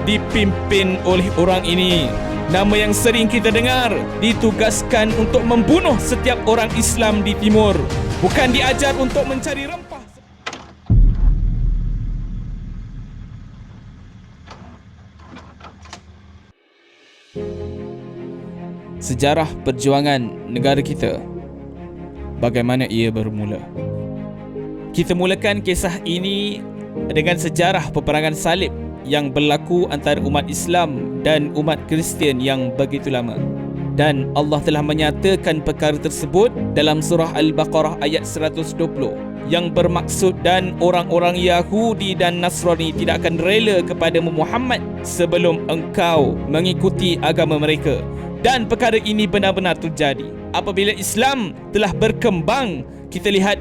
dipimpin oleh orang ini. Nama yang sering kita dengar, ditugaskan untuk membunuh setiap orang Islam di timur, bukan diajar untuk mencari rempah. Sejarah perjuangan negara kita, bagaimana ia bermula. Kita mulakan kisah ini dengan sejarah peperangan salib yang berlaku antara umat Islam dan umat Kristian yang begitu lama. Dan Allah telah menyatakan perkara tersebut dalam surah Al-Baqarah ayat 120, yang bermaksud dan orang-orang Yahudi dan Nasrani tidak akan rela kepada Muhammad sebelum engkau mengikuti agama mereka. Dan perkara ini benar-benar terjadi. Apabila Islam telah berkembang, kita lihat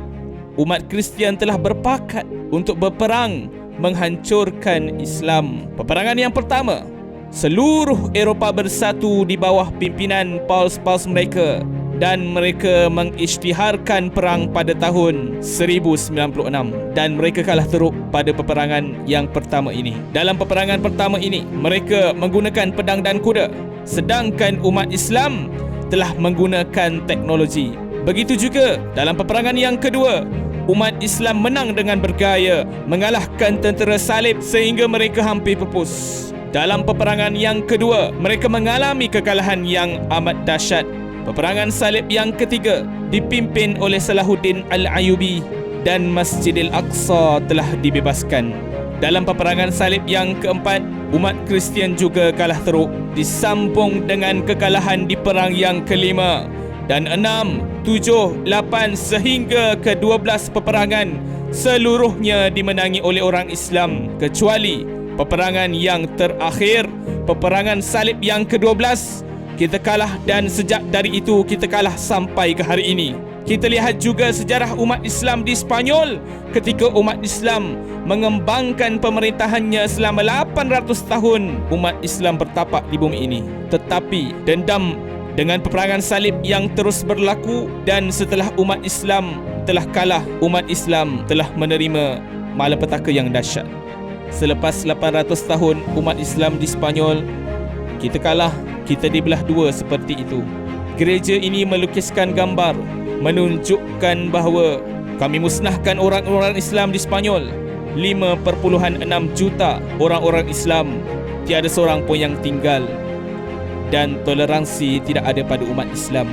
umat Kristian telah berpakat untuk berperang menghancurkan Islam. Peperangan yang pertama, seluruh Eropah bersatu di bawah pimpinan paus-paus mereka, dan mereka mengisytiharkan perang pada tahun 1096, dan mereka kalah teruk pada peperangan yang pertama ini. Dalam peperangan pertama ini, mereka menggunakan pedang dan kuda, sedangkan umat Islam telah menggunakan teknologi. Begitu juga dalam peperangan yang kedua, umat Islam menang dengan bergaya, mengalahkan tentera salib sehingga mereka hampir pupus. Dalam peperangan yang kedua, mereka mengalami kekalahan yang amat dahsyat. Peperangan salib yang ketiga dipimpin oleh Salahuddin Al-Ayyubi, dan Masjidil Aqsa telah dibebaskan. Dalam peperangan salib yang keempat, umat Kristian juga kalah teruk, disambung dengan kekalahan di perang yang kelima. Dan 6, 7, 8 sehingga ke-12 peperangan seluruhnya dimenangi oleh orang Islam, kecuali peperangan yang terakhir, peperangan salib yang ke-12. Kita kalah, dan sejak dari itu kita kalah sampai ke hari ini. Kita lihat juga sejarah umat Islam di Spanyol ketika umat Islam mengembangkan pemerintahannya selama 800 tahun. Umat Islam bertapak di bumi ini, tetapi dendam dengan peperangan salib yang terus berlaku, dan setelah umat Islam telah kalah, umat Islam telah menerima malapetaka yang dahsyat. Selepas 800 tahun umat Islam di Spanyol, kita kalah, kita dibelah dua seperti itu. Gereja ini melukiskan gambar menunjukkan bahawa kami musnahkan orang-orang Islam di Spanyol. 5.6 juta orang-orang Islam, tiada seorang pun yang tinggal, dan toleransi tidak ada pada umat Islam.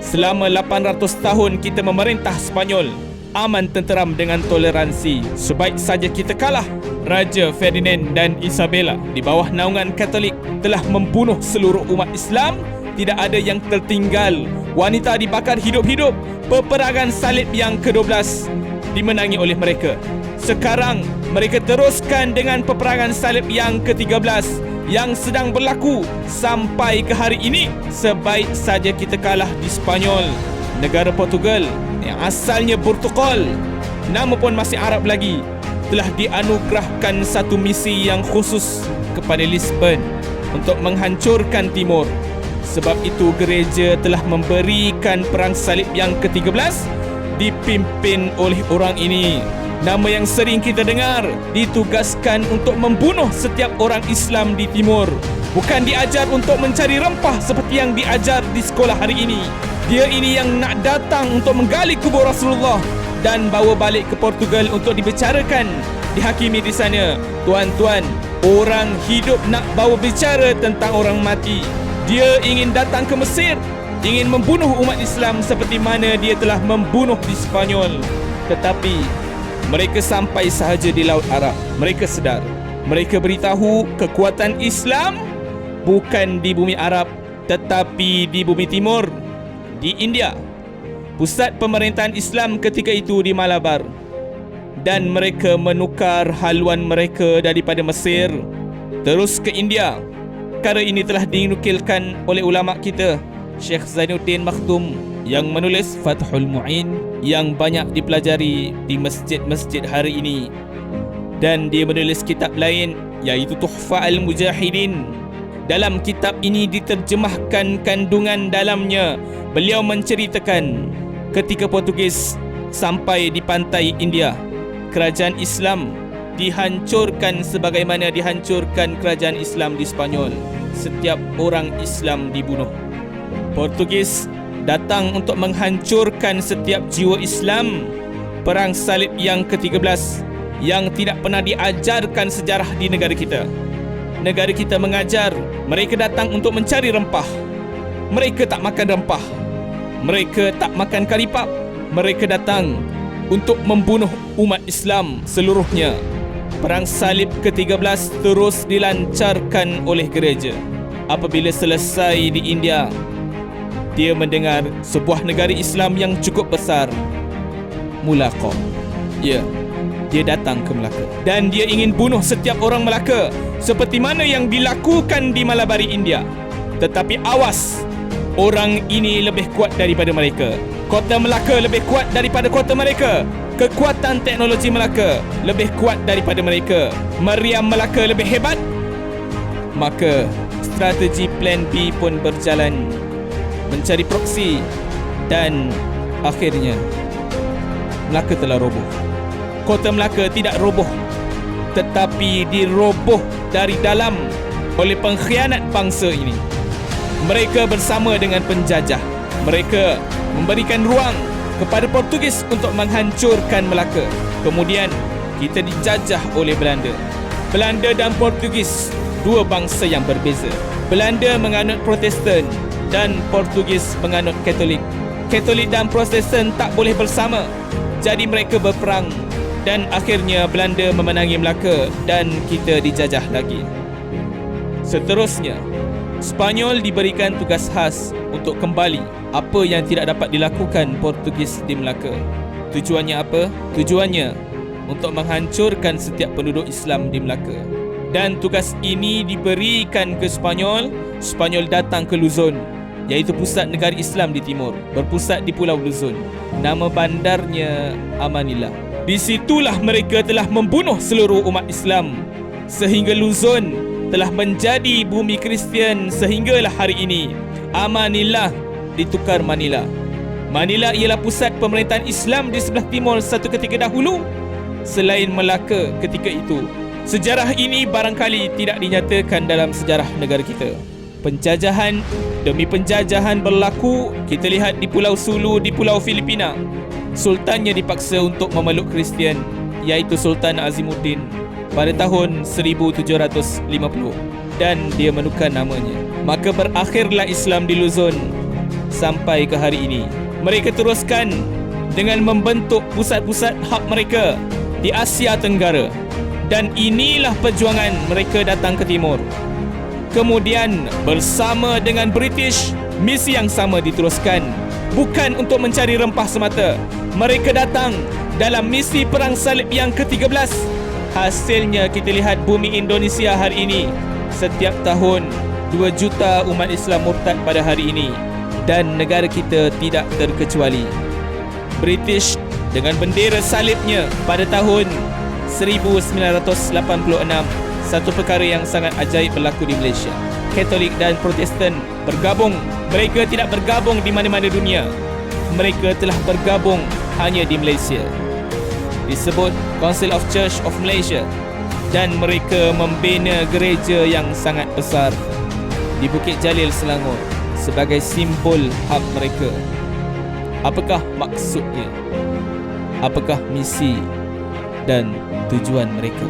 Selama 800 tahun kita memerintah Spanyol, aman tenteram dengan toleransi. Sebaik saja kita kalah, Raja Ferdinand dan Isabella di bawah naungan Katolik telah membunuh seluruh umat Islam. Tidak ada yang tertinggal. Wanita dibakar hidup-hidup. Peperangan salib yang ke-12 dimenangi oleh mereka. Sekarang mereka teruskan dengan peperangan salib yang ke-13 yang sedang berlaku sampai ke hari ini. Sebaik saja kita kalah di Spanyol. Negara Portugal yang asalnya Portugal, nama pun masih Arab lagi, telah dianugerahkan satu misi yang khusus kepada Lisbon untuk menghancurkan timur. Sebab itu gereja telah memberikan perang salib yang ke-13 dipimpin oleh orang ini. Nama yang sering kita dengar, ditugaskan untuk membunuh setiap orang Islam di timur, bukan diajar untuk mencari rempah seperti yang diajar di sekolah hari ini. Dia ini yang nak datang untuk menggali kubur Rasulullah dan bawa balik ke Portugal untuk dibicarakan, dihakimi di sana. Tuan-tuan, orang hidup nak bawa bicara tentang orang mati. Dia ingin datang ke Mesir, ingin membunuh umat Islam seperti mana dia telah membunuh di Spanyol. Tetapi mereka sampai sahaja di Laut Arab. Mereka sedar, mereka beritahu kekuatan Islam bukan di bumi Arab, tetapi di bumi timur, di India. Pusat pemerintahan Islam ketika itu di Malabar. Dan mereka menukar haluan mereka daripada Mesir terus ke India. Perkara ini telah dinukilkan oleh ulama kita, Syekh Zainuddin Makhtum, yang menulis Fathul Mu'in yang banyak dipelajari di masjid-masjid hari ini. Dan dia menulis kitab lain iaitu Tuhfa Al-Mujahidin. Dalam kitab ini diterjemahkan kandungan dalamnya. Beliau menceritakan ketika Portugis sampai di pantai India, kerajaan Islam dihancurkan sebagaimana dihancurkan kerajaan Islam di Spanyol. Setiap orang Islam dibunuh. Portugis datang untuk menghancurkan setiap jiwa Islam. Perang Salib yang ke-13 yang tidak pernah diajarkan sejarah di negara kita. Negara kita mengajar mereka datang untuk mencari rempah. Mereka tak makan rempah. Mereka tak makan karipap. Mereka datang untuk membunuh umat Islam seluruhnya. Perang Salib ke-13 terus dilancarkan oleh gereja. Apabila selesai di India, dia mendengar sebuah negara Islam yang cukup besar, Melaka. Ya, dia datang ke Melaka dan dia ingin bunuh setiap orang Melaka seperti mana yang dilakukan di Malabari, India. Tetapi awas, orang ini lebih kuat daripada mereka. Kota Melaka lebih kuat daripada kota mereka. Kekuatan teknologi Melaka lebih kuat daripada mereka. Meriam Melaka lebih hebat. Maka strategi plan B pun berjalan, mencari proksi, dan akhirnya Melaka telah roboh. Kota Melaka tidak roboh, tetapi diroboh dari dalam oleh pengkhianat bangsa ini. Mereka bersama dengan penjajah. Mereka memberikan ruang kepada Portugis untuk menghancurkan Melaka. Kemudian kita dijajah oleh Belanda. Belanda dan Portugis, dua bangsa yang berbeza. Belanda menganut Protestan dan Portugis menganut Katolik. Katolik dan Protestan tak boleh bersama. Jadi mereka berperang dan akhirnya Belanda memenangi Melaka dan kita dijajah lagi. Seterusnya, Spanyol diberikan tugas khas untuk kembali apa yang tidak dapat dilakukan Portugis di Melaka. Tujuannya apa? Tujuannya untuk menghancurkan setiap penduduk Islam di Melaka. Dan tugas ini diberikan ke Spanyol. Spanyol datang ke Luzon, iaitu pusat negara Islam di timur, berpusat di Pulau Luzon. Nama bandarnya Amanillah. Di situlah mereka telah membunuh seluruh umat Islam sehingga Luzon telah menjadi bumi Kristian sehinggalah hari ini. Amanillah ditukar Manila. Manila ialah pusat pemerintahan Islam di sebelah timur satu ketika dahulu selain Melaka ketika itu. Sejarah ini barangkali tidak dinyatakan dalam sejarah negara kita. Penjajahan demi penjajahan berlaku. Kita lihat di Pulau Sulu di Pulau Filipina. Sultannya dipaksa untuk memeluk Kristian, iaitu Sultan Azimuddin pada tahun 1750 dan dia menukar namanya. Maka berakhirlah Islam di Luzon sampai ke hari ini. Mereka teruskan dengan membentuk pusat-pusat hub mereka di Asia Tenggara. Dan inilah perjuangan mereka datang ke timur. Kemudian bersama dengan British, misi yang sama diteruskan. Bukan untuk mencari rempah semata. Mereka datang dalam misi Perang Salib yang ke-13. Hasilnya kita lihat bumi Indonesia hari ini. Setiap tahun 2 juta umat Islam murtad pada hari ini. Dan negara kita tidak terkecuali. British dengan bendera salibnya pada tahun 1986. Satu perkara yang sangat ajaib berlaku di Malaysia. Katolik dan Protestan bergabung. Mereka tidak bergabung di mana-mana dunia. Mereka telah bergabung hanya di Malaysia. Disebut Council of Church of Malaysia. Dan mereka membina gereja yang sangat besar di Bukit Jalil, Selangor sebagai simbol hak mereka. Apakah maksudnya? Apakah misi dan tujuan mereka?